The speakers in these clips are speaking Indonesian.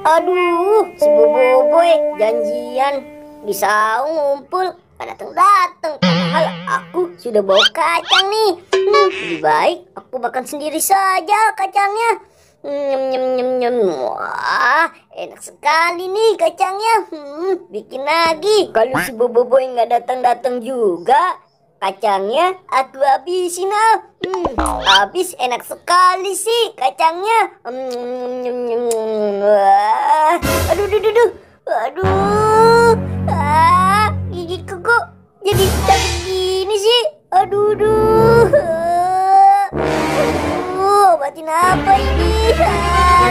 Aduh, si Boboiboy janjian bisa ngumpul, gak dateng-dateng. Padahal aku sudah bawa kacang nih. Lebih baik aku makan sendiri saja kacangnya. Nyem nyem nyem nyem. Wah, enak sekali nih kacangnya. Bikin lagi. Kalau si Boboiboy nggak datang-datang juga, kacangnya aku habisin ah. Habis enak sekali sih kacangnya. Wah, aduh, aduh, aduh, aduh, gigiku kok jadi sakit gini sih. Aduh, aduh, obatin apa ini?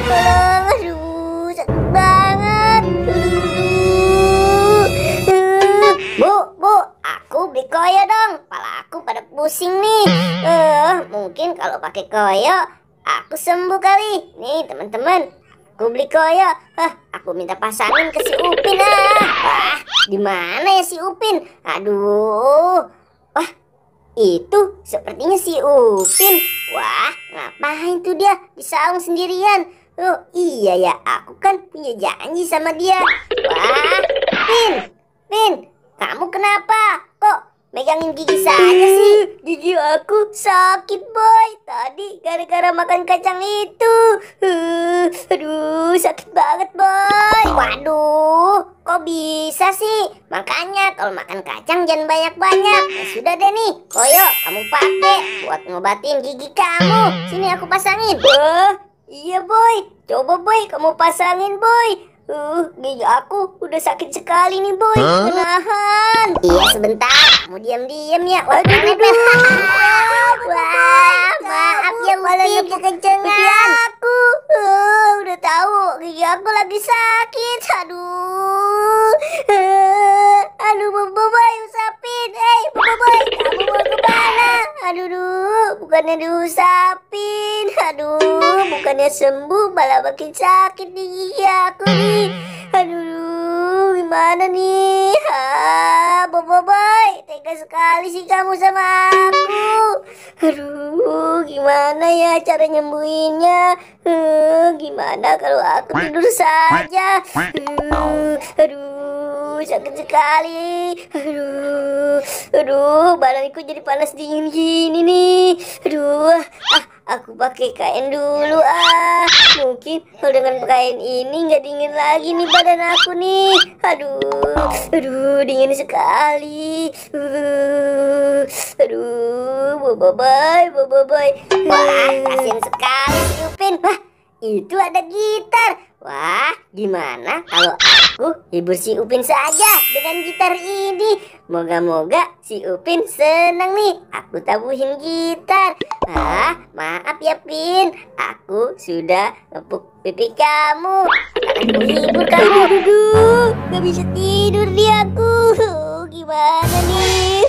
Tolong, aduh, sakit banget. Bu, aku beli koyo dong. Kepala aku pada pusing nih. Mungkin kalau pakai koyo aku sembuh kali. Nih teman-teman, aku beli koyo. Aku minta pasangin ke si Upin ah. Di mana ya si Upin? Aduh. Wah, itu sepertinya si Upin. Wah, ngapain tuh dia di saung sendirian? Oh iya ya, aku kan punya janji sama dia. Wah, Pin, kamu kenapa? Kok megangin gigi saja sih? Gigi aku sakit, Boy. Tadi gara-gara makan kacang itu. Aduh, sakit banget, Boy. Waduh, kok bisa sih? Makanya kalau makan kacang jangan banyak-banyak. Ya sudah deh nih, koyo kamu pakai buat ngobatin gigi kamu. Sini aku pasangin. Wah, iya, Boy. Coba, Boy, kamu pasangin, Boy. Gigi aku udah sakit sekali nih, Boy. Menahan. Iya, sebentar. Kamu diam-diam ya. Waduh. Wah, maaf ya, Upin. Kekencengan aku. Udah tahu gigi aku lagi sakit. Aduh, Boboiboy, usapin. Boboiboy, kamu mau kemana? Aduh, bukannya diusapin. Bukannya sembuh, malah makin sakit nih gigi aku nih. Aduh, gimana nih? Boboiboy, tega sekali sih kamu sama aku. Aduh, gimana ya cara nyembuhinnya? Gimana kalau aku tidur saja? Aduh, sakit sekali. Aduh, badanku jadi panas dingin gini nih. Aduh, aku pakai kain dulu ah. Mungkin kalau dengan kain ini nggak dingin lagi nih badan aku nih. Aduh, dingin sekali. Aduh, Boboiboy. Wah, kasihan sekali si Upin. Wah, itu ada gitar. Wah, gimana kalau aku hibur si Upin saja dengan gitar ini? Moga-moga si Upin senang nih aku tabuhin gitar. Maaf ya, Pin. Aku sudah ngepuk pipi kamu. Aku hibur kamu. Aduh, gak bisa tidur di aku. Gimana nih?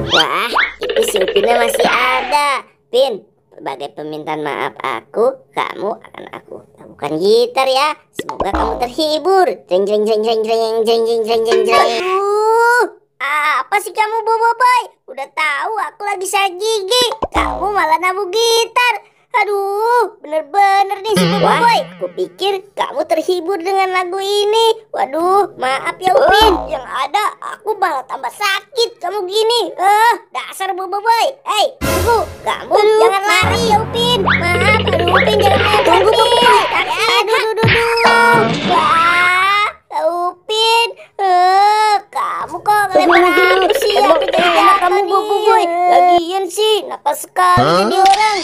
Wah, itu si Upinnya masih ada. Pin, sebagai permintaan maaf aku, kamu akan aku tabuhkan gitar ya. Semoga kamu terhibur. Jeng jeng jeng jeng jeng jeng jeng jeng jeng jeng. Apa sih kamu, Boboiboy? Udah tahu aku lagi sakit gigi, kamu malah nabuh gitar. Aduh, bener-bener nih si Boboiboy. Aku pikir kamu terhibur dengan lagu ini. Waduh, maaf ya Upin. Yang ada aku malah tambah sakit kamu gini. Dasar Boboiboy. Tunggu, kamu jangan lari ya Upin. Maaf, Upin jangan lari. Tunggu Boboiboy. Wah, Upin. Kamu kok ngelempar aku sih? Aku jadi kamu Boboiboy. Lagian sih, nakal sekali jadi orang.